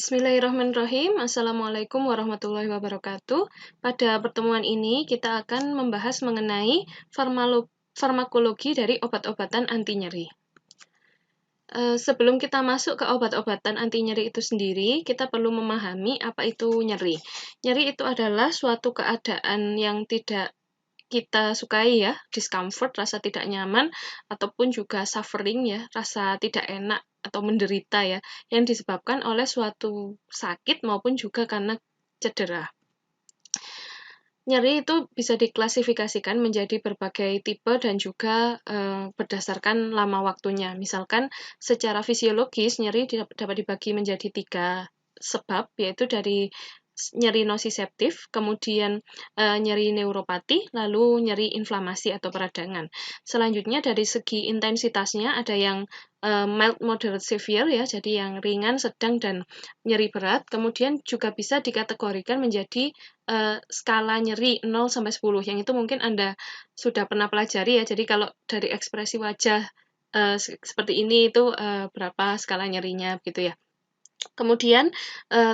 Bismillahirrahmanirrahim. Assalamualaikum warahmatullahi wabarakatuh. Pada pertemuan ini kita akan membahas mengenai farmakologi dari obat-obatan anti nyeri. Sebelum kita masuk ke obat-obatan anti nyeri itu sendiri, kita perlu memahami apa itu nyeri. Nyeri itu adalah suatu keadaan yang tidak kita sukai ya, discomfort, rasa tidak nyaman, ataupun juga suffering ya, rasa tidak enak atau menderita ya, yang disebabkan oleh suatu sakit maupun juga karena cedera. Nyeri itu bisa diklasifikasikan menjadi berbagai tipe dan juga berdasarkan lama waktunya. Misalkan secara fisiologis, nyeri dapat dibagi menjadi 3 sebab, yaitu dari nyeri nosiseptif, kemudian nyeri neuropati, lalu nyeri inflamasi atau peradangan. Selanjutnya dari segi intensitasnya ada yang mild, moderate, severe ya, jadi yang ringan, sedang, dan nyeri berat. Kemudian juga bisa dikategorikan menjadi skala nyeri 0 sampai 10, yang itu mungkin Anda sudah pernah pelajari ya. Jadi kalau dari ekspresi wajah seperti ini itu berapa skala nyerinya gitu ya. Kemudian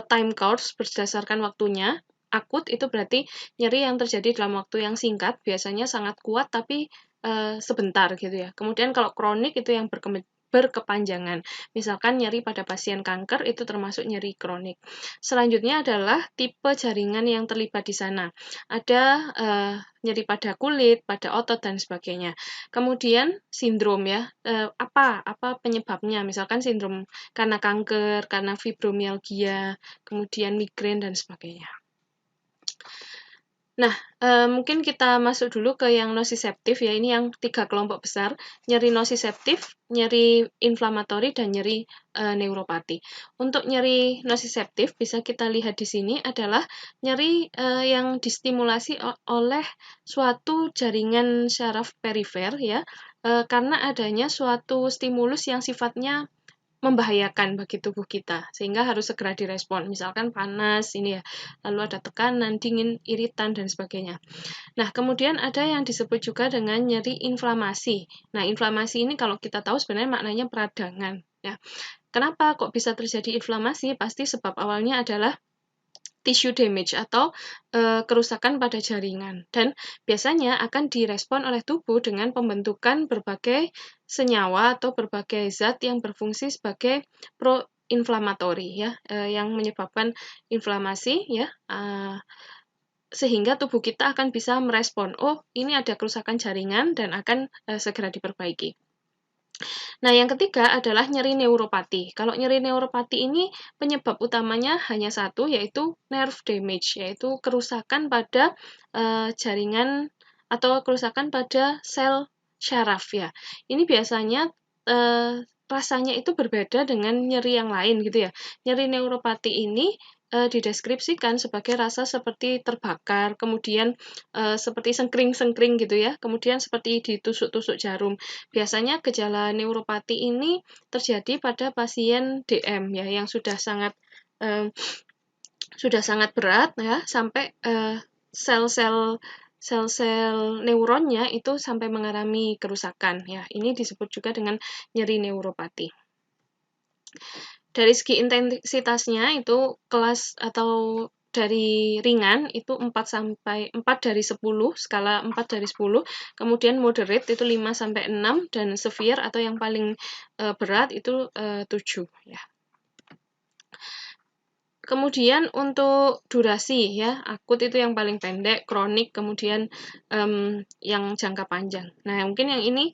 time course berdasarkan waktunya. Akut itu berarti nyeri yang terjadi dalam waktu yang singkat, biasanya sangat kuat tapi sebentar gitu ya. Kemudian kalau kronik itu yang berkepanjangan. Misalkan nyeri pada pasien kanker itu termasuk nyeri kronik. Selanjutnya adalah tipe jaringan yang terlibat di sana. Ada nyeri pada kulit, pada otot, dan sebagainya. Kemudian sindrom ya, apa penyebabnya? Misalkan sindrom karena kanker, karena fibromialgia, kemudian migrain, dan sebagainya. Nah, mungkin kita masuk dulu ke yang nosiseptif ya, ini yang 3 kelompok besar, nyeri nosiseptif, nyeri inflamatori, dan nyeri neuropati. Untuk nyeri nosiseptif, bisa kita lihat di sini adalah nyeri yang distimulasi oleh suatu jaringan syaraf perifer ya, karena adanya suatu stimulus yang sifatnya membahayakan bagi tubuh kita, sehingga harus segera direspon. Misalkan panas, ini ya, lalu ada tekanan, dingin, iritan, dan sebagainya. Nah, kemudian ada yang disebut juga dengan nyeri inflamasi. Nah, inflamasi ini kalau kita tahu sebenarnya maknanya peradangan. Ya. Kenapa kok bisa terjadi inflamasi? Pasti sebab awalnya adalah tissue damage atau kerusakan pada jaringan, dan biasanya akan direspon oleh tubuh dengan pembentukan berbagai senyawa atau berbagai zat yang berfungsi sebagai pro-inflamatori ya, yang menyebabkan inflamasi ya, sehingga tubuh kita akan bisa merespon, oh ini ada kerusakan jaringan dan akan segera diperbaiki. Nah, yang ketiga adalah nyeri neuropati. Kalau nyeri neuropati ini penyebab utamanya hanya satu, yaitu nerve damage, yaitu kerusakan pada jaringan atau kerusakan pada sel syaraf ya. Ini biasanya rasanya itu berbeda dengan nyeri yang lain gitu ya. Nyeri neuropati ini dideskripsikan sebagai rasa seperti terbakar, kemudian seperti sengkring-sengkring gitu ya, kemudian seperti ditusuk-tusuk jarum. Biasanya gejala neuropati ini terjadi pada pasien DM ya, yang sudah sangat berat ya, sampai sel-sel neuronnya itu sampai mengalami kerusakan ya. Ini disebut juga dengan nyeri neuropati. Dari segi intensitasnya itu kelas atau dari ringan itu 4 dari 10, skala 4 dari 10, kemudian moderate itu 5 sampai 6, dan severe atau yang paling berat itu 7 ya. Kemudian untuk durasi ya, akut itu yang paling pendek, kronik, kemudian yang jangka panjang. Nah, mungkin yang ini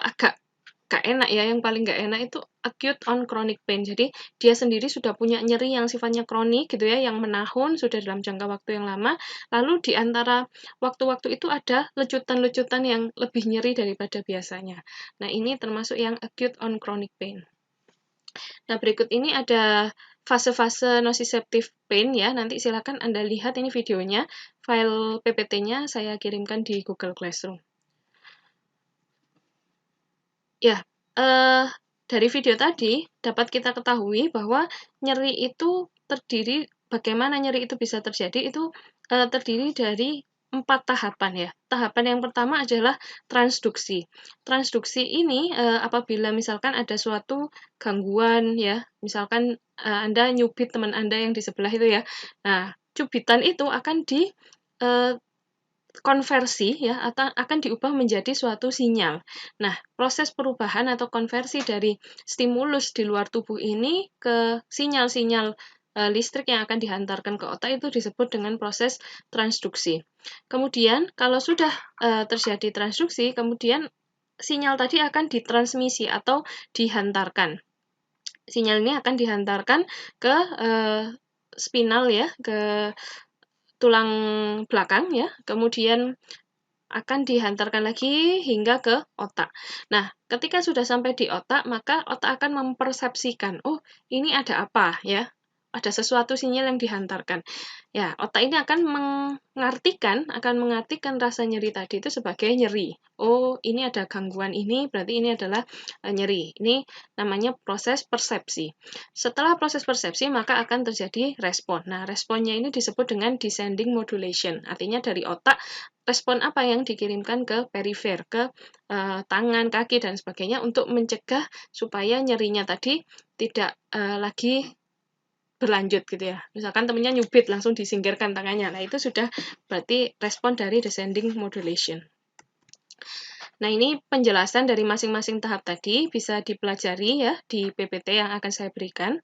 agak gak enak ya, yang paling gak enak itu acute on chronic pain. Jadi dia sendiri sudah punya nyeri yang sifatnya kronik gitu ya, yang menahun sudah dalam jangka waktu yang lama, lalu di antara waktu-waktu itu ada lecutan-lecutan yang lebih nyeri daripada biasanya. Nah, ini termasuk yang acute on chronic pain. Nah, berikut ini ada fase-fase nosiseptif pain ya. Nanti silakan Anda lihat ini videonya. File PPT-nya saya kirimkan di Google Classroom. Ya, dari video tadi dapat kita ketahui bahwa nyeri itu bagaimana nyeri itu bisa terjadi, itu terdiri dari 4 tahapan ya. Tahapan yang pertama adalah transduksi. Transduksi ini apabila misalkan ada suatu gangguan ya, misalkan Anda nyubit teman Anda yang di sebelah itu ya. Nah, cubitan itu akan konversi ya atau akan diubah menjadi suatu sinyal. Nah, proses perubahan atau konversi dari stimulus di luar tubuh ini ke sinyal-sinyal listrik yang akan dihantarkan ke otak itu disebut dengan proses transduksi. Kemudian, kalau sudah terjadi transduksi, kemudian sinyal tadi akan ditransmisi atau dihantarkan. Sinyal ini akan dihantarkan ke spinal ya, ke tulang belakang ya, kemudian akan dihantarkan lagi hingga ke otak. Nah, ketika sudah sampai di otak, maka otak akan mempersepsikan, oh ini ada apa ya, ada sesuatu sinyal yang dihantarkan. Ya, otak ini akan mengartikan rasa nyeri tadi itu sebagai nyeri. Oh, ini ada gangguan ini, berarti ini adalah nyeri. Ini namanya proses persepsi. Setelah proses persepsi, maka akan terjadi respon. Nah, responnya ini disebut dengan descending modulation. Artinya dari otak, respon apa yang dikirimkan ke perifer, ke tangan, kaki, dan sebagainya untuk mencegah supaya nyerinya tadi tidak lagi berlanjut gitu ya. Misalkan temennya nyubit, langsung disingkirkan tangannya. Nah, itu sudah berarti respon dari descending modulation. Nah, ini penjelasan dari masing-masing tahap tadi bisa dipelajari ya di PPT yang akan saya berikan.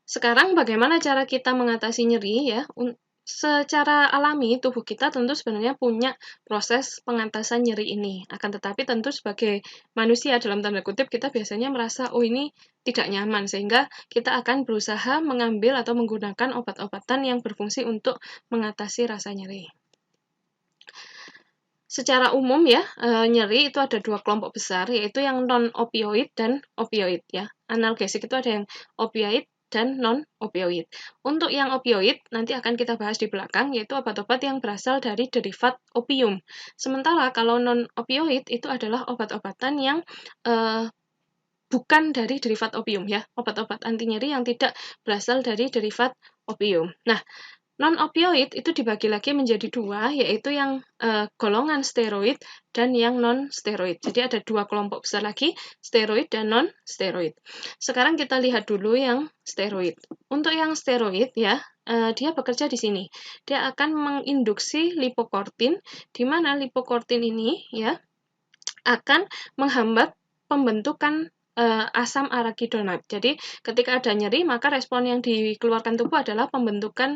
Sekarang bagaimana cara kita mengatasi nyeri ya? Secara alami tubuh kita tentu sebenarnya punya proses pengatasan nyeri ini. Akan tetapi tentu sebagai manusia dalam tanda kutip kita biasanya merasa oh ini tidak nyaman sehingga kita akan berusaha mengambil atau menggunakan obat-obatan yang berfungsi untuk mengatasi rasa nyeri. Secara umum ya, nyeri itu ada 2 kelompok besar, yaitu yang non-opioid dan opioid ya. Analgesik itu ada yang opioid dan non-opioid. Untuk yang opioid, nanti akan kita bahas di belakang, yaitu obat-obat yang berasal dari derivat opium. Sementara kalau non-opioid itu adalah obat-obatan yang bukan dari derivat opium ya, obat-obat anti nyeri yang tidak berasal dari derivat opium. Nah, non-opioid itu dibagi lagi menjadi 2, yaitu yang golongan steroid dan yang non-steroid. Jadi ada 2 kelompok besar lagi, steroid dan non-steroid. Sekarang kita lihat dulu yang steroid. Untuk yang steroid ya, dia bekerja di sini. Dia akan menginduksi lipokortin, di mana lipokortin ini ya akan menghambat pembentukan asam arakidonat. Jadi, ketika ada nyeri, maka respon yang dikeluarkan tubuh adalah pembentukan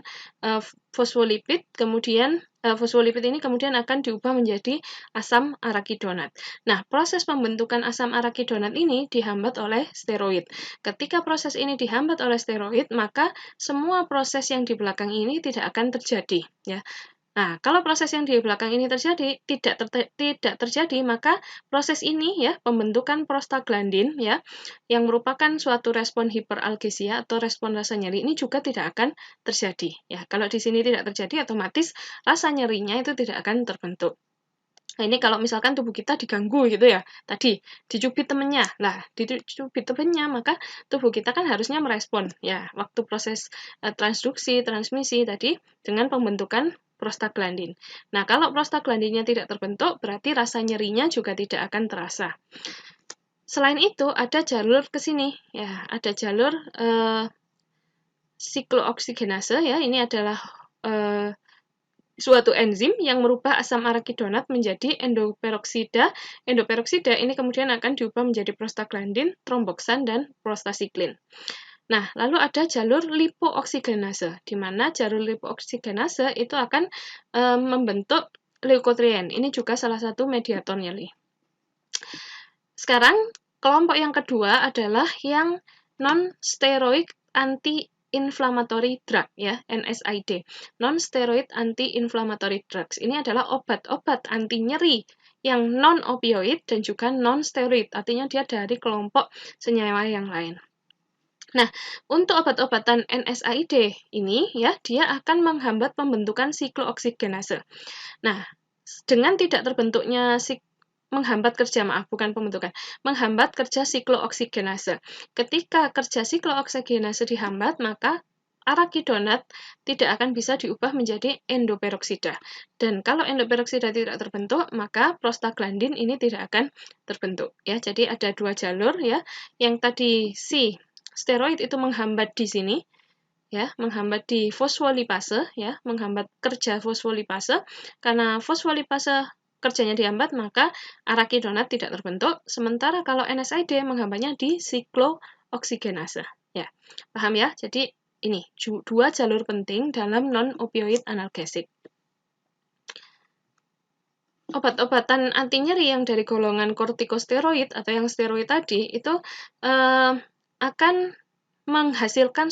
fosfolipid, kemudian fosfolipid ini kemudian akan diubah menjadi asam arakidonat. Nah, proses pembentukan asam arakidonat ini dihambat oleh steroid. Ketika proses ini dihambat oleh steroid, maka semua proses yang di belakang ini tidak akan terjadi, ya. Nah, kalau proses yang di belakang ini terjadi, tidak terjadi, maka proses ini ya, pembentukan prostaglandin ya, yang merupakan suatu respon hiperalgesia atau respon rasa nyeri ini juga tidak akan terjadi. Ya, kalau di sini tidak terjadi, otomatis rasa nyerinya itu tidak akan terbentuk. Nah, ini kalau misalkan tubuh kita diganggu gitu ya, tadi dicubit temennya. Nah, dicubit temennya, maka tubuh kita kan harusnya merespon ya, waktu proses transduksi, transmisi tadi dengan pembentukan prostaglandin. Nah, kalau prostaglandinnya tidak terbentuk, berarti rasa nyerinya juga tidak akan terasa. Selain itu, ada jalur ke sini ya, ada jalur siklooksigenase ya, ini adalah suatu enzim yang merubah asam arakidonat menjadi endoperoksida. Endoperoksida ini kemudian akan diubah menjadi prostaglandin, tromboksan, dan prostasiklin. Nah, lalu ada jalur lipooksigenase, di mana jalur lipooksigenase itu akan membentuk leukotrien. Ini juga salah satu mediator nyeri. Sekarang, kelompok yang kedua adalah yang non-steroid anti-inflammatory drug ya, NSAID. Non-steroid anti-inflammatory drugs. Ini adalah obat-obat anti nyeri yang non-opioid dan juga non-steroid. Artinya dia dari kelompok senyawa yang lain. Nah, untuk obat-obatan NSAID ini ya, dia akan menghambat pembentukan siklooksigenase. Nah, dengan tidak terbentuknya menghambat kerja siklooksigenase. Ketika kerja siklooksigenase dihambat, maka arakidonat tidak akan bisa diubah menjadi endoperoksida. Dan kalau endoperoksida tidak terbentuk, maka prostaglandin ini tidak akan terbentuk. Ya, jadi ada dua jalur ya. Yang tadi si steroid itu menghambat di sini, ya, menghambat di fosfolipase, ya, menghambat kerja fosfolipase. Karena fosfolipase kerjanya dihambat, maka arakidonat tidak terbentuk. Sementara kalau NSAID menghambatnya di siklooksigenase. Ya, paham ya? Jadi ini dua jalur penting dalam non-opioid analgesik. Obat-obatan anti nyeri yang dari golongan kortikosteroid atau yang steroid tadi itu akan menghasilkan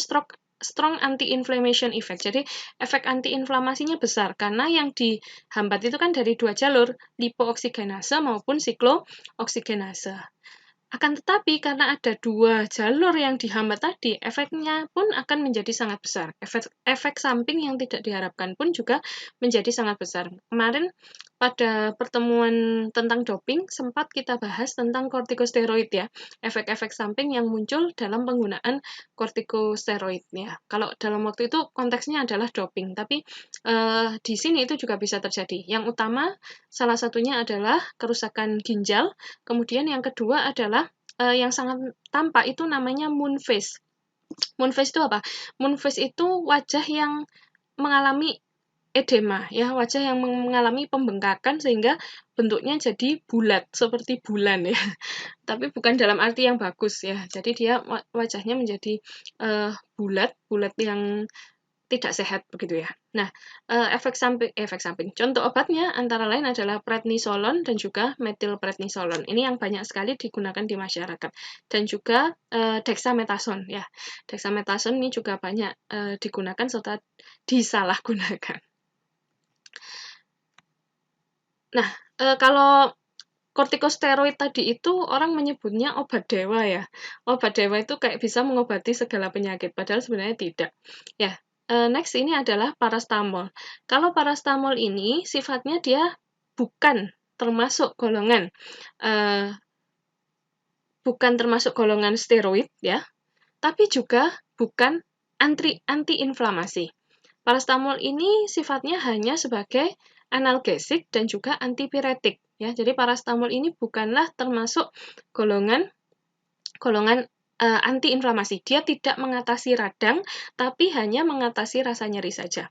strong anti-inflammation effect. Jadi efek anti-inflamasinya besar karena yang dihambat itu kan dari dua jalur, lipooksigenase maupun siklooksigenase. Akan tetapi karena ada dua jalur yang dihambat tadi, efeknya pun akan menjadi sangat besar. Efek samping yang tidak diharapkan pun juga menjadi sangat besar. Kemarin pada pertemuan tentang doping sempat kita bahas tentang kortikosteroid ya, efek-efek samping yang muncul dalam penggunaan kortikosteroid ya. Kalau dalam waktu itu konteksnya adalah doping, tapi di sini itu juga bisa terjadi. Yang utama salah satunya adalah kerusakan ginjal, kemudian yang kedua adalah yang sangat tampak itu namanya moon face. Moon face itu apa? Moon face itu wajah yang mengalami edema, ya, wajah yang mengalami pembengkakan sehingga bentuknya jadi bulat seperti bulan ya. Tapi bukan dalam arti yang bagus ya. Jadi dia wajahnya menjadi bulat yang tidak sehat begitu ya. Nah, efek samping. Contoh obatnya antara lain adalah prednisolon dan juga metilprednisolon. Ini yang banyak sekali digunakan di masyarakat. Dan juga dexamethasone ya. Dexamethasone ini juga banyak digunakan serta disalahgunakan. Nah, kalau kortikosteroid tadi itu orang menyebutnya obat dewa ya. Obat dewa itu kayak bisa mengobati segala penyakit, padahal sebenarnya tidak. Ya, next ini adalah parastamol. Kalau parastamol ini sifatnya dia bukan termasuk golongan steroid ya, tapi juga bukan anti-inflamasi. Parastamol ini sifatnya hanya sebagai analgesik dan juga antipiretik ya. Jadi parastamol ini bukanlah termasuk golongan antiinflamasi. Dia tidak mengatasi radang, tapi hanya mengatasi rasa nyeri saja.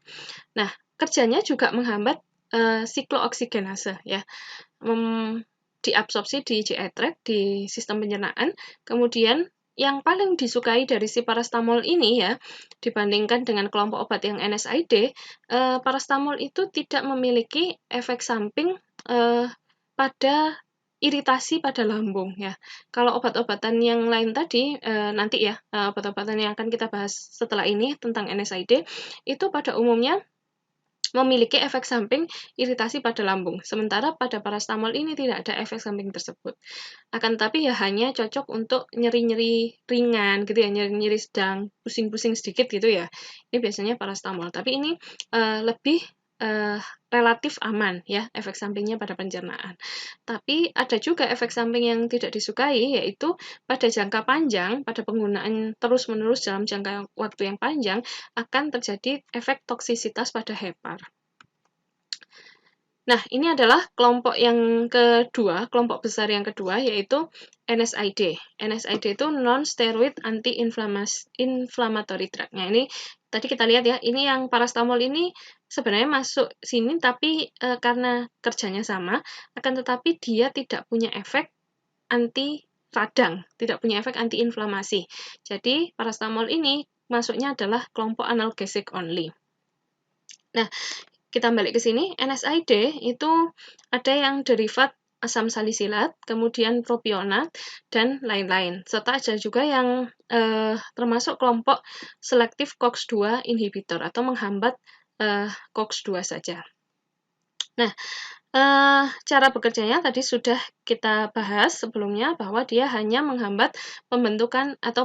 Nah, kerjanya juga menghambat siklooksigenase ya. Diabsorpsi di GI tract, di sistem pencernaan. Kemudian yang paling disukai dari si parastamol ini ya, dibandingkan dengan kelompok obat yang NSAID, parastamol itu tidak memiliki efek samping pada iritasi pada lambung ya. Kalau obat-obatan yang lain tadi nanti ya, obat-obatan yang akan kita bahas setelah ini tentang NSAID itu pada umumnya memiliki efek samping iritasi pada lambung. Sementara pada parastamol ini tidak ada efek samping tersebut. Akan tetapi ya hanya cocok untuk nyeri-nyeri ringan gitu ya, nyeri-nyeri sedang, pusing-pusing sedikit gitu ya. Ini biasanya parastamol. Tapi ini lebih relatif aman ya efek sampingnya pada pencernaan. Tapi ada juga efek samping yang tidak disukai, yaitu pada jangka panjang, pada penggunaan terus-menerus dalam jangka waktu yang panjang akan terjadi efek toksisitas pada hepar. Nah, ini adalah kelompok yang kedua, kelompok besar yang kedua, yaitu NSAID. NSAID itu non-steroid anti-inflammatory drug. Nah, ini tadi kita lihat ya, ini yang parastamol ini sebenarnya masuk sini, tapi karena kerjanya sama, akan tetapi dia tidak punya efek anti radang, tidak punya efek anti-inflamasi. Jadi, parastamol ini masuknya adalah kelompok analgesic only. Nah, kita balik ke sini, NSAID itu ada yang derivat asam salisilat, kemudian propionat, dan lain-lain. Serta ada juga yang termasuk kelompok selektif COX-2 inhibitor atau menghambat COX-2 saja. Nah, cara bekerjanya tadi sudah kita bahas sebelumnya bahwa dia hanya menghambat pembentukan atau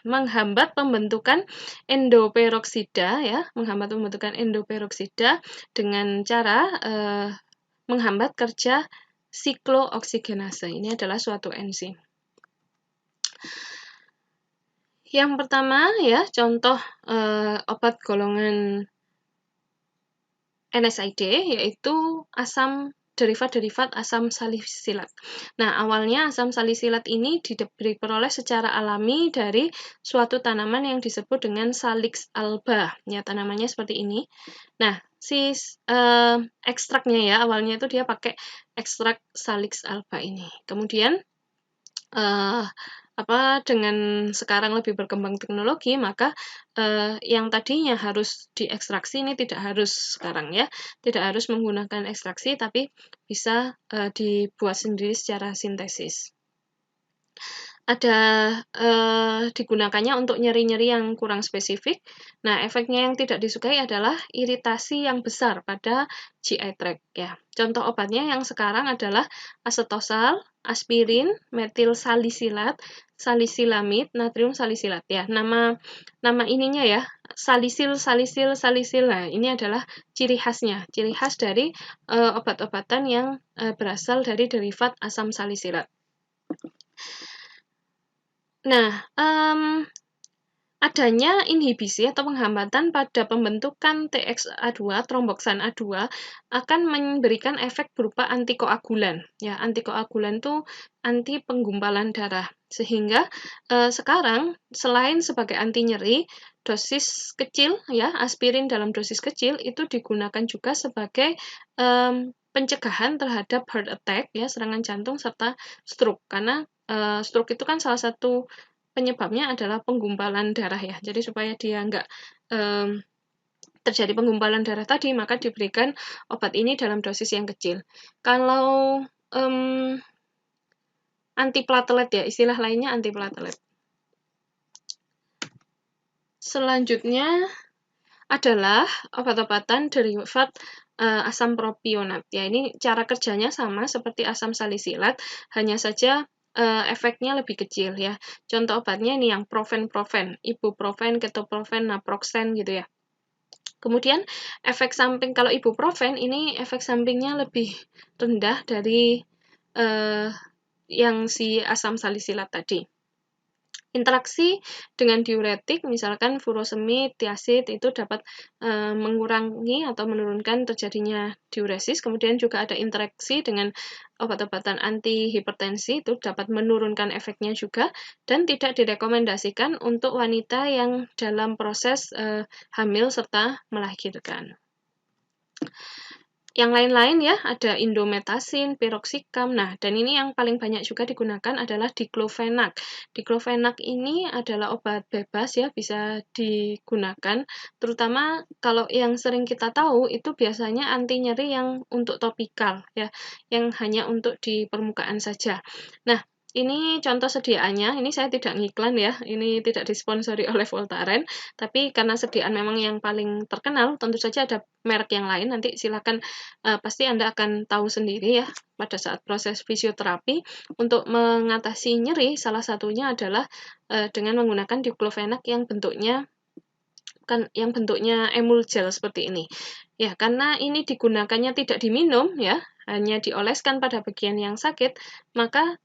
menghambat pembentukan endoperoksida ya, menghambat pembentukan endoperoksida dengan cara menghambat kerja siklooksigenase. Ini adalah suatu enzim. Yang pertama ya, contoh obat golongan NSAID yaitu derivat-derivat asam salisilat. Nah, awalnya asam salisilat ini diperoleh secara alami dari suatu tanaman yang disebut dengan Salix alba. Ya, tanamannya seperti ini. Nah, si ekstraknya ya, awalnya itu dia pakai ekstrak Salix alba ini. Kemudian dengan sekarang lebih berkembang teknologi, maka yang tadinya harus diekstraksi ini tidak harus sekarang ya, tidak harus menggunakan ekstraksi, tapi bisa dibuat sendiri secara sintesis. Ada digunakannya untuk nyeri-nyeri yang kurang spesifik. Nah, efeknya yang tidak disukai adalah iritasi yang besar pada GI tract ya. Contoh obatnya yang sekarang adalah asetosal, aspirin, metil salisilat, salisilamid, natrium salisilat ya. Nama ininya ya, salisil. Nah, ini adalah ciri khasnya, ciri khas dari obat-obatan yang berasal dari derivat asam salisilat. Nah, adanya inhibisi atau penghambatan pada pembentukan TXA2, tromboksan A2, akan memberikan efek berupa antikoagulan. Ya, antikoagulan itu anti penggumpalan darah. Sehingga sekarang selain sebagai anti nyeri, dosis kecil ya, aspirin dalam dosis kecil itu digunakan juga sebagai pencegahan terhadap heart attack ya, serangan jantung serta stroke. Karena stroke itu kan salah satu penyebabnya adalah penggumpalan darah ya. Jadi supaya dia nggak terjadi penggumpalan darah tadi, maka diberikan obat ini dalam dosis yang kecil. Kalau antiplatelet ya, istilah lainnya antiplatelet. Selanjutnya adalah obat-obatan derivat asam propionat. Ya, ini cara kerjanya sama seperti asam salisilat, hanya saja efeknya lebih kecil ya. Contoh obatnya ini yang profen, ibuprofen, ketoprofen, naproxen gitu ya. Kemudian efek samping kalau ibuprofen ini efek sampingnya lebih rendah dari yang si asam salisilat tadi. Interaksi dengan diuretik, misalkan furosemid, thiazid, itu dapat mengurangi atau menurunkan terjadinya diuresis. Kemudian juga ada interaksi dengan obat-obatan antihipertensi, itu dapat menurunkan efeknya juga, dan tidak direkomendasikan untuk wanita yang dalam proses hamil serta melahirkan. Yang lain-lain ya, ada indometasin, piroxicam. Nah, dan ini yang paling banyak juga digunakan adalah diclofenac. Diclofenac ini adalah obat bebas ya, bisa digunakan. Terutama kalau yang sering kita tahu itu biasanya anti nyeri yang untuk topikal ya, yang hanya untuk di permukaan saja. Nah, ini contoh sediaannya, ini saya tidak ngiklan ya, ini tidak disponsori oleh Voltaren, tapi karena sediaan memang yang paling terkenal, tentu saja ada merek yang lain, nanti silakan pasti Anda akan tahu sendiri ya, pada saat proses fisioterapi, untuk mengatasi nyeri, salah satunya adalah dengan menggunakan diclofenac yang bentuknya emulgel seperti ini. Ya, karena ini digunakannya tidak diminum ya, hanya dioleskan pada bagian yang sakit, maka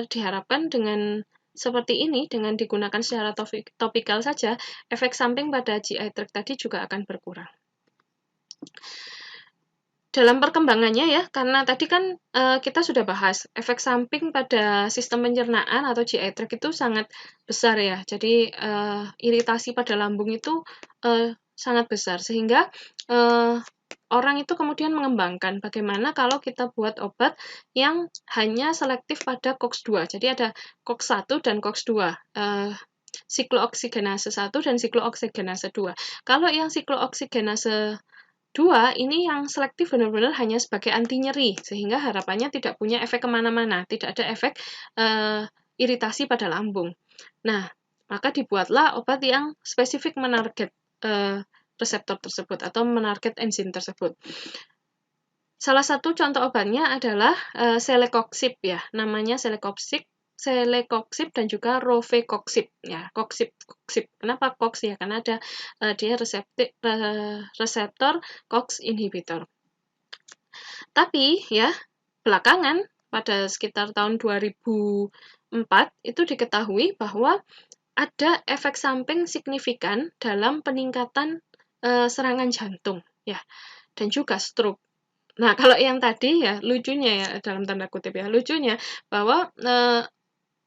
diharapkan dengan seperti ini, dengan digunakan secara topikal saja, efek samping pada GI tract tadi juga akan berkurang. Dalam perkembangannya ya, karena tadi kan kita sudah bahas, efek samping pada sistem pencernaan atau GI tract itu sangat besar ya. Jadi iritasi pada lambung itu sangat besar, sehingga orang itu kemudian mengembangkan bagaimana kalau kita buat obat yang hanya selektif pada COX-2. Jadi ada COX-1 dan COX-2. Siklooksigenase 1 dan siklooksigenase 2. Kalau yang siklooksigenase 2 ini yang selektif benar-benar hanya sebagai anti nyeri, sehingga harapannya tidak punya efek kemana-mana, tidak ada efek iritasi pada lambung. Nah, maka dibuatlah obat yang spesifik menarget reseptor tersebut atau menarget enzim tersebut. Salah satu contoh obatnya adalah celecoxib ya, namanya celecoxib dan juga rovecoxib ya, coxib. Kenapa cox ya? Karena ada dia reseptor COX inhibitor. Tapi ya belakangan pada sekitar tahun 2004 itu diketahui bahwa ada efek samping signifikan dalam peningkatan serangan jantung, ya, dan juga stroke. Nah, kalau yang tadi ya lucunya ya dalam tanda kutip ya, lucunya bahwa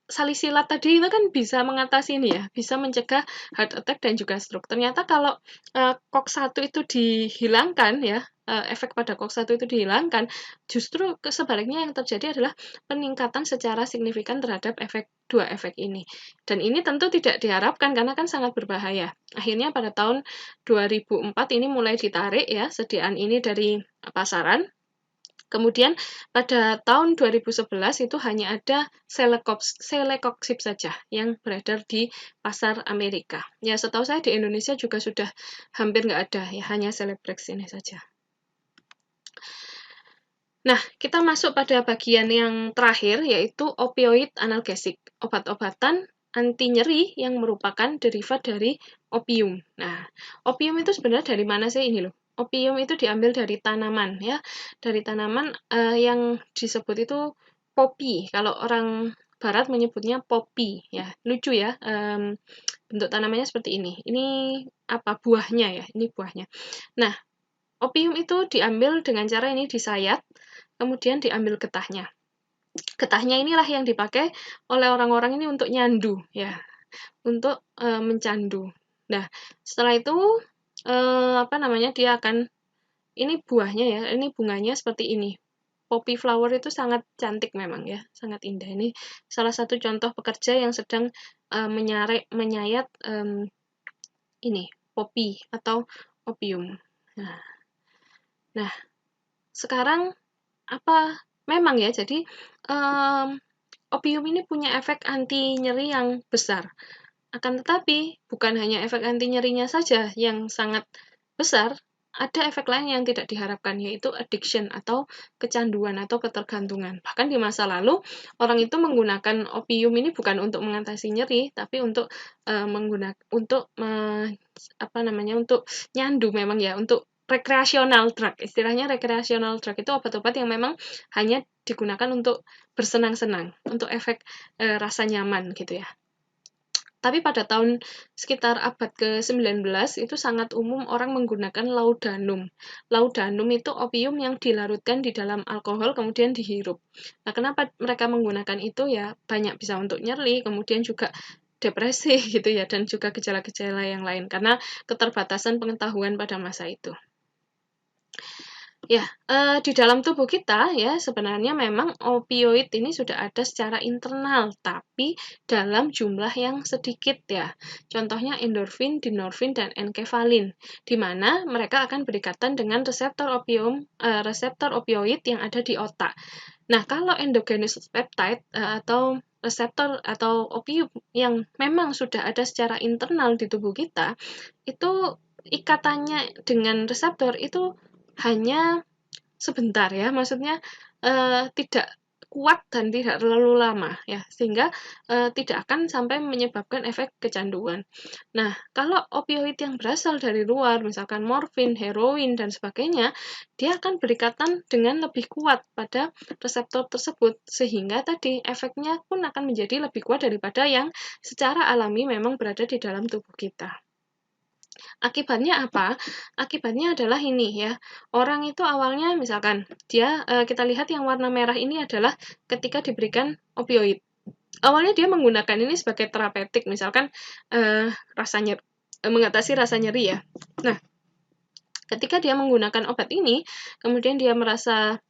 salisilat tadi itu kan bisa mengatasi ini ya, bisa mencegah heart attack dan juga stroke. Ternyata kalau COX-1 itu dihilangkan ya, efek pada COX-1 itu dihilangkan, justru sebaliknya yang terjadi adalah peningkatan secara signifikan terhadap dua efek ini. Dan ini tentu tidak diharapkan karena kan sangat berbahaya. Akhirnya pada tahun 2004 ini mulai ditarik ya sediaan ini dari pasaran. Kemudian pada tahun 2011 itu hanya ada Celecoxib saja yang beredar di pasar Amerika. Ya, setahu saya di Indonesia juga sudah hampir nggak ada, ya hanya Celebrex ini saja. Nah, kita masuk pada bagian yang terakhir, yaitu opioid analgesik, obat-obatan anti nyeri yang merupakan derivat dari opium. Nah, opium itu sebenarnya dari mana sih ini loh? Opium itu diambil dari tanaman ya, dari tanaman yang disebut itu poppy. Kalau orang Barat menyebutnya poppy ya, lucu ya. Bentuk tanamannya seperti ini. Ini apa buahnya ya? Ini buahnya. Nah, opium itu diambil dengan cara ini disayat, kemudian diambil getahnya. Getahnya inilah yang dipakai oleh orang-orang ini untuk nyandu, ya, untuk mencandu. Nah, setelah itu dia akan ini buahnya ya, ini bunganya seperti ini. Poppy flower itu sangat cantik memang ya, sangat indah. Ini salah satu contoh pekerja yang sedang menyayat ini poppy atau opium. Nah, sekarang apa memang ya, jadi opium ini punya efek anti nyeri yang besar. Akan tetapi, bukan hanya efek anti nyerinya saja yang sangat besar, ada efek lain yang tidak diharapkan, yaitu addiction atau kecanduan atau ketergantungan. Bahkan di masa lalu, orang itu menggunakan opium ini bukan untuk mengatasi nyeri, tapi untuk untuk nyandu memang ya, untuk recreational drug. Istilahnya recreational drug itu obat-obat yang memang hanya digunakan untuk bersenang-senang, untuk efek rasa nyaman gitu ya. Tapi pada tahun sekitar abad ke-19 itu sangat umum orang menggunakan laudanum. Laudanum itu opium yang dilarutkan di dalam alkohol kemudian dihirup. Nah, kenapa mereka menggunakan itu ya? Banyak bisa untuk nyeri, kemudian juga depresi gitu ya, dan juga gejala-gejala yang lain karena keterbatasan pengetahuan pada masa itu. Ya, di dalam tubuh kita ya sebenarnya memang opioid ini sudah ada secara internal, tapi dalam jumlah yang sedikit ya. Contohnya endorfin, dinorfin, dan enkefalin, di mana mereka akan berdekatan dengan reseptor opioid yang ada di otak. Nah, kalau endogenous peptide atau reseptor atau opium yang memang sudah ada secara internal di tubuh kita, itu ikatannya dengan reseptor itu hanya sebentar ya, maksudnya tidak kuat dan tidak terlalu lama ya, sehingga tidak akan sampai menyebabkan efek kecanduan. Nah, kalau opioid yang berasal dari luar, misalkan morfin, heroin, dan sebagainya, dia akan berikatan dengan lebih kuat pada reseptor tersebut, sehingga tadi efeknya pun akan menjadi lebih kuat daripada yang secara alami memang berada di dalam tubuh kita. Akibatnya apa? Akibatnya adalah ini ya, orang itu awalnya misalkan dia kita lihat yang warna merah ini adalah ketika diberikan opioid. Awalnya dia menggunakan ini sebagai terapeutik, misalkan mengatasi rasa nyeri ya. Nah, ketika dia menggunakan obat ini, kemudian dia merasa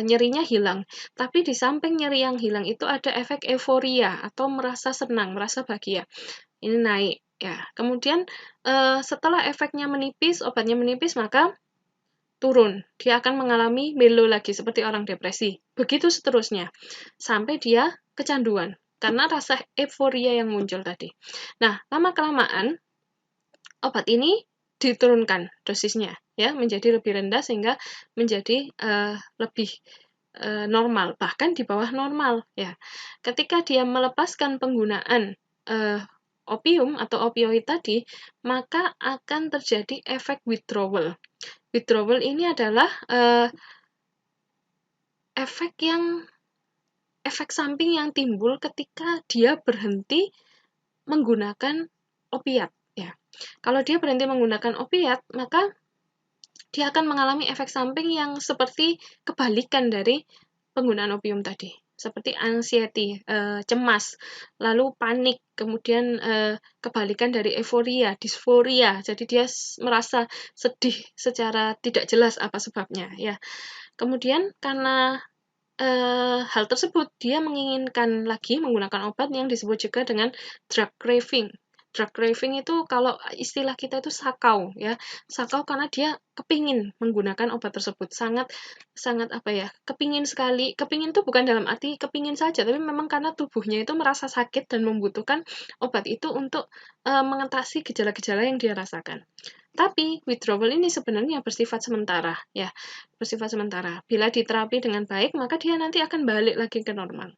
nyerinya hilang. Tapi di samping nyeri yang hilang itu ada efek euforia atau merasa senang, merasa bahagia. Ini naik ya. Kemudian setelah efeknya menipis, obatnya menipis, maka turun. Dia akan mengalami melo lagi seperti orang depresi. Begitu seterusnya sampai dia kecanduan karena rasa euforia yang muncul tadi. Nah, lama-kelamaan obat ini diturunkan dosisnya ya menjadi lebih rendah sehingga menjadi lebih normal, bahkan di bawah normal ya. Ketika dia melepaskan penggunaan opium atau opioid tadi, maka akan terjadi efek withdrawal. Withdrawal ini adalah efek samping yang timbul ketika dia berhenti menggunakan opiat ya. Kalau dia berhenti menggunakan opiat, maka dia akan mengalami efek samping yang seperti kebalikan dari penggunaan opium tadi, seperti anxiety, cemas, lalu panik, kemudian kebalikan dari euforia, disforia. Jadi dia merasa sedih secara tidak jelas apa sebabnya ya. Kemudian karena hal tersebut dia menginginkan lagi menggunakan obat yang disebut juga dengan drug craving. Drug craving itu kalau istilah kita itu sakau ya. Sakau karena dia kepingin menggunakan obat tersebut. Sangat apa ya, kepingin sekali. Kepingin itu bukan dalam arti kepingin saja, tapi memang karena tubuhnya itu merasa sakit dan membutuhkan obat itu untuk mengatasi gejala-gejala yang dia rasakan. Tapi withdrawal ini sebenarnya bersifat sementara ya, bersifat sementara. Bila diterapi dengan baik, maka dia nanti akan balik lagi ke normal.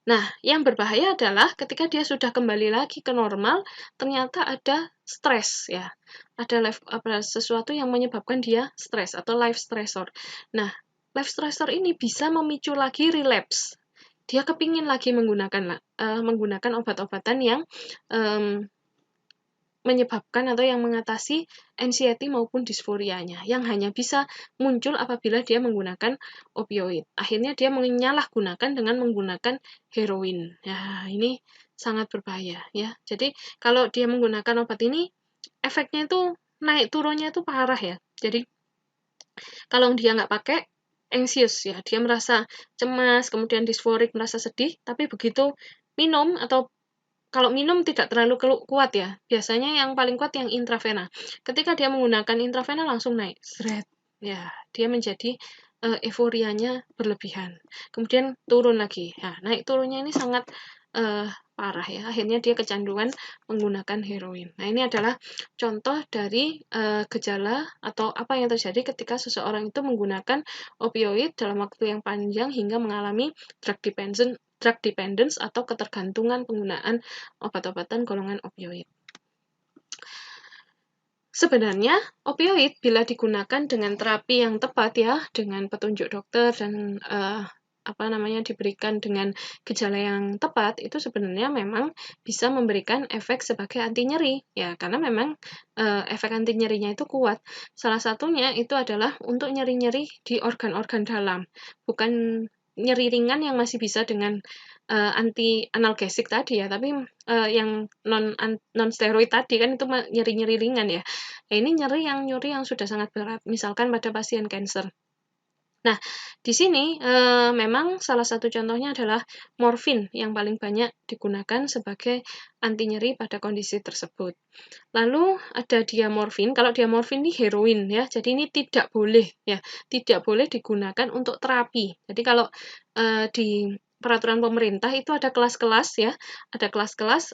Nah, yang berbahaya adalah ketika dia sudah kembali lagi ke normal, ternyata ada stres ya. Ada sesuatu yang menyebabkan dia stres atau life stressor. Nah, life stressor ini bisa memicu lagi relapse. Dia kepingin lagi menggunakan obat-obatan yang menyebabkan atau yang mengatasi anxiety maupun disforianya yang hanya bisa muncul apabila dia menggunakan opioid. Akhirnya dia menyalahgunakan dengan menggunakan heroin. Ya, ini sangat berbahaya ya. Jadi kalau dia menggunakan obat ini, efeknya itu naik turunnya itu parah ya. Jadi kalau dia nggak pakai, anxious ya, dia merasa cemas, kemudian disforik, merasa sedih, tapi begitu minum atau kalau minum tidak terlalu kuat ya, biasanya yang paling kuat yang intravena. Ketika dia menggunakan intravena langsung naik, seret. Ya, dia menjadi euforianya berlebihan. Kemudian turun lagi. Nah, naik turunnya ini sangat parah ya. Akhirnya dia kecanduan menggunakan heroin. Nah, ini adalah contoh dari gejala atau apa yang terjadi ketika seseorang itu menggunakan opioid dalam waktu yang panjang hingga mengalami drug dependence atau ketergantungan penggunaan obat-obatan golongan opioid. Sebenarnya, opioid bila digunakan dengan terapi yang tepat ya, dengan petunjuk dokter dan diberikan dengan gejala yang tepat, itu sebenarnya memang bisa memberikan efek sebagai anti nyeri ya, karena memang efek anti nyerinya itu kuat. Salah satunya itu adalah untuk nyeri-nyeri di organ-organ dalam, bukan nyeri ringan yang masih bisa dengan anti analgesik tadi ya, tapi yang non steroid tadi kan itu nyeri-nyeri ringan ya. Nah, ini nyeri yang sudah sangat berat, misalkan pada pasien kanker. Nah, di sini memang salah satu contohnya adalah morfin yang paling banyak digunakan sebagai anti nyeri pada kondisi tersebut. Lalu ada diamorfin. Kalau diamorfin ini heroin ya, jadi ini tidak boleh ya, tidak boleh digunakan untuk terapi. Jadi kalau di peraturan pemerintah itu ada kelas-kelas ya, ada kelas-kelas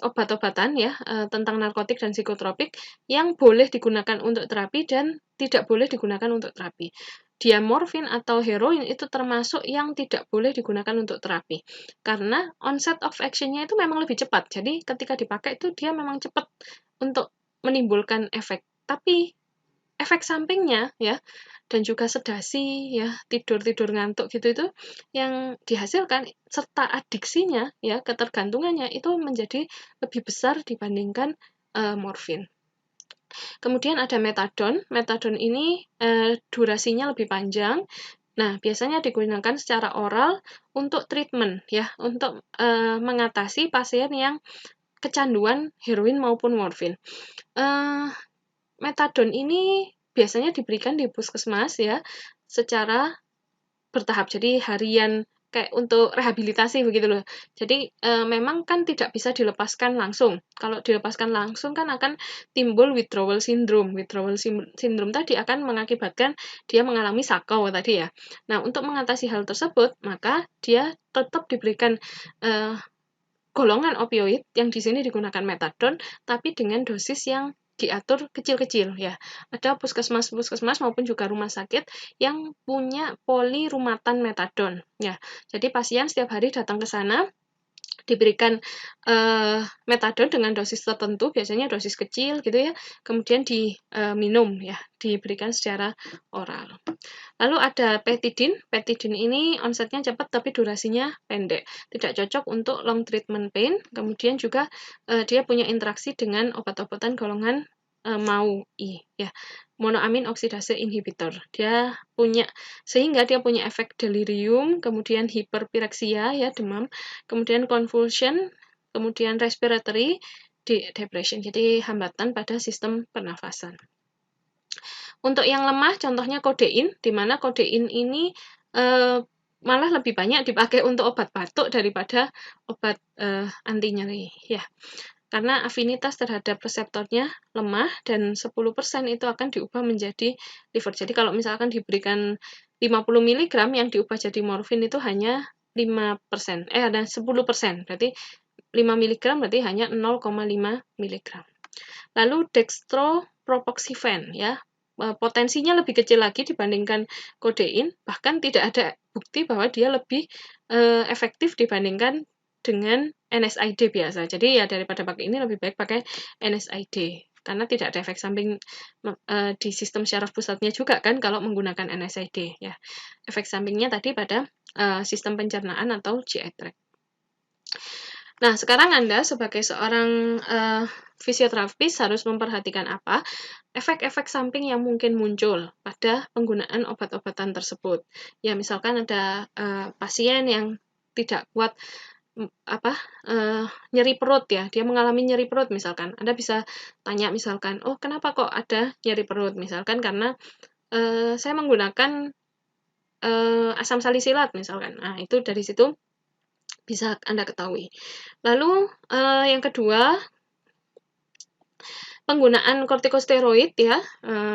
obat-obatan ya tentang narkotik dan psikotropik yang boleh digunakan untuk terapi dan tidak boleh digunakan untuk terapi. Diamorfin atau heroin itu termasuk yang tidak boleh digunakan untuk terapi karena onset of action-nya itu memang lebih cepat. Jadi ketika dipakai itu dia memang cepat untuk menimbulkan efek. Tapi efek sampingnya ya dan juga sedasi ya, tidur-tidur ngantuk gitu itu yang dihasilkan serta adiksinya ya, ketergantungannya itu menjadi lebih besar dibandingkan morfin. Kemudian ada metadon. Metadon ini durasinya lebih panjang. Nah, biasanya digunakan secara oral untuk treatment ya, untuk mengatasi pasien yang kecanduan heroin maupun morfin. Metadon ini biasanya diberikan di puskesmas ya, secara bertahap. Jadi harian kayak untuk rehabilitasi begitu loh. Jadi memang kan tidak bisa dilepaskan langsung. Kalau dilepaskan langsung kan akan timbul withdrawal syndrome. Withdrawal syndrome tadi akan mengakibatkan dia mengalami sakau tadi ya. Nah, untuk mengatasi hal tersebut, maka dia tetap diberikan golongan opioid yang di sini digunakan metadon, tapi dengan dosis yang diatur kecil-kecil ya. Ada puskesmas maupun juga rumah sakit yang punya polirumatan metadon ya. Jadi pasien setiap hari datang ke sana diberikan metadon dengan dosis tertentu, biasanya dosis kecil gitu ya, kemudian diminum ya, diberikan secara oral. Lalu ada petidin. Petidin ini onsetnya cepat tapi durasinya pendek, tidak cocok untuk long treatment pain. Kemudian juga dia punya interaksi dengan obat-obatan golongan MAUI ya, monoamin oksidase inhibitor. Sehingga dia punya efek delirium, kemudian hiperpireksia ya, demam, kemudian convulsion, kemudian respiratory depression. Jadi hambatan pada sistem pernafasan. Untuk yang lemah, contohnya kodein, di mana kodein ini malah lebih banyak dipakai untuk obat batuk daripada obat anti nyeri ya. Karena afinitas terhadap reseptornya lemah dan 10% itu akan diubah menjadi liver. Jadi kalau misalkan diberikan 50 mg yang diubah jadi morfin itu hanya 5%. Ada 10%. Berarti 5 mg berarti hanya 0,5 mg. Lalu dextropropoxifen ya. Potensinya lebih kecil lagi dibandingkan kodein, bahkan tidak ada bukti bahwa dia lebih efektif dibandingkan dengan NSAID biasa. Jadi ya daripada pakai ini lebih baik pakai NSAID karena tidak ada efek samping di sistem syaraf pusatnya juga kan kalau menggunakan NSAID ya. Efek sampingnya tadi pada sistem pencernaan atau GI tract. Nah, sekarang Anda sebagai seorang fisioterapis harus memperhatikan apa? Efek-efek samping yang mungkin muncul pada penggunaan obat-obatan tersebut. Ya, misalkan ada pasien yang tidak kuat nyeri perut ya, dia mengalami nyeri perut misalkan. Anda bisa tanya misalkan, oh kenapa kok ada nyeri perut? Misalkan karena saya menggunakan asam salisilat misalkan. Nah, itu dari situ bisa Anda ketahui. Lalu yang kedua, penggunaan kortikosteroid ya,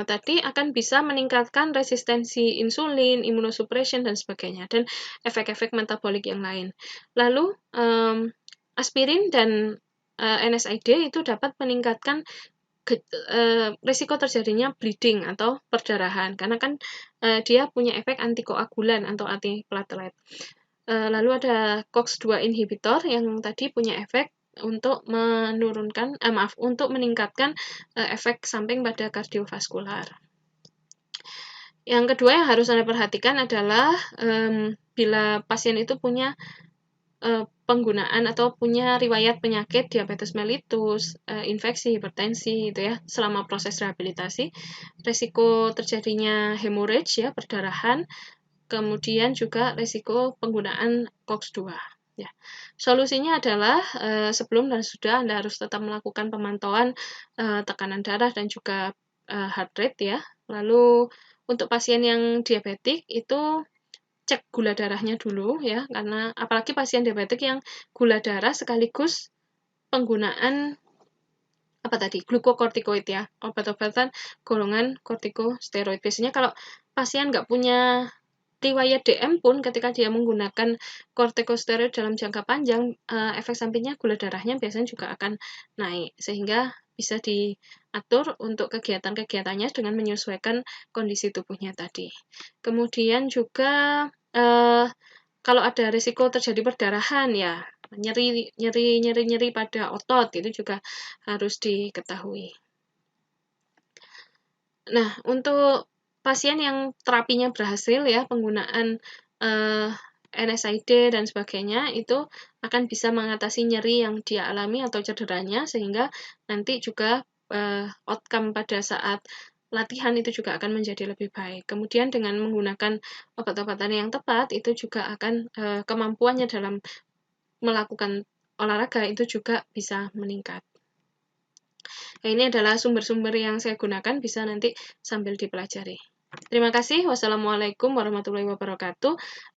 tadi akan bisa meningkatkan resistensi insulin, imunosupression, dan sebagainya, dan efek-efek metabolik yang lain. Lalu, aspirin dan NSAID itu dapat meningkatkan risiko terjadinya bleeding atau perdarahan, karena kan dia punya efek antikoagulan atau antiplatelet. Lalu ada COX-2 inhibitor yang tadi punya efek untuk meningkatkan efek samping pada kardiovaskular. Yang kedua yang harus Anda perhatikan adalah bila pasien itu punya penggunaan atau punya riwayat penyakit diabetes mellitus, infeksi, hipertensi gitu ya, selama proses rehabilitasi, risiko terjadinya hemorrhage ya, perdarahan, kemudian juga risiko penggunaan COX-2. Ya. Solusinya adalah sebelum dan sudah Anda harus tetap melakukan pemantauan tekanan darah dan juga heart rate ya. Lalu untuk pasien yang diabetik itu cek gula darahnya dulu ya, karena apalagi pasien diabetik yang gula darah sekaligus penggunaan glukokortikoid ya, obat-obatan golongan kortikosteroid. Biasanya kalau pasien nggak punya riwayat DM pun ketika dia menggunakan kortikosteroid dalam jangka panjang, efek sampingnya gula darahnya biasanya juga akan naik, sehingga bisa diatur untuk kegiatan-kegiatannya dengan menyesuaikan kondisi tubuhnya tadi. Kemudian juga kalau ada risiko terjadi perdarahan ya, nyeri pada otot itu juga harus diketahui. Nah, untuk pasien yang terapinya berhasil ya, penggunaan NSAID dan sebagainya itu akan bisa mengatasi nyeri yang dia alami atau cederanya, sehingga nanti juga outcome pada saat latihan itu juga akan menjadi lebih baik. Kemudian dengan menggunakan obat-obatan yang tepat itu juga akan kemampuannya dalam melakukan olahraga itu juga bisa meningkat. Nah, ini adalah sumber-sumber yang saya gunakan, bisa nanti sambil dipelajari. Terima kasih. Wassalamualaikum warahmatullahi wabarakatuh.